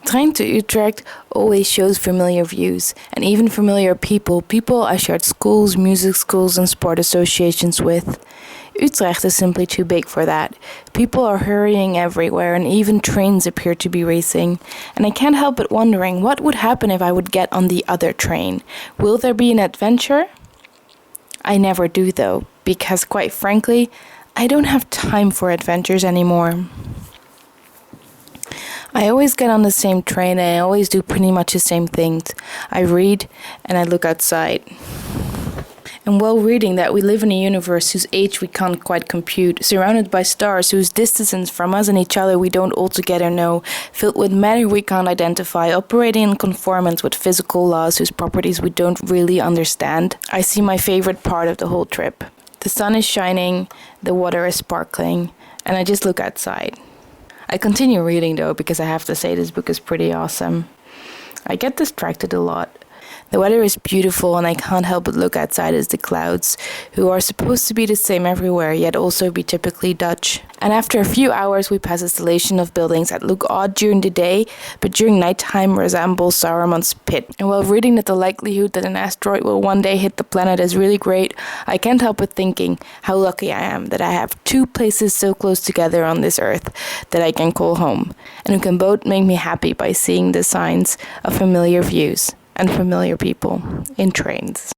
Train to Utrecht always shows familiar views and even familiar people I shared schools, music schools and sport associations with. Utrecht is simply too big for that. People are hurrying everywhere and even trains appear to be racing. And I can't help but wondering what would happen if I would get on the other train. Will there be an adventure? I never do though, because quite frankly, I don't have time for adventures anymore. I always get on the same train and I always do pretty much the same things. I read and I look outside. And while reading that we live in a universe whose age we can't quite compute, surrounded by stars whose distance from us and each other we don't altogether know, filled with matter we can't identify, operating in conformance with physical laws whose properties we don't really understand, I see my favorite part of the whole trip. The sun is shining, the water is sparkling, and I just look outside. I continue reading though, because I have to say this book is pretty awesome. I get distracted a lot. The weather is beautiful and I can't help but look outside at the clouds, who are supposed to be the same everywhere, yet also be typically Dutch. And after a few hours we pass a stellation of buildings that look odd during the day, but during nighttime resemble Saruman's pit. And while reading that the likelihood that an asteroid will one day hit the planet is really great, I can't help but thinking how lucky I am that I have two places so close together on this earth that I can call home, and who can both make me happy by seeing the signs of familiar views and familiar people in trains.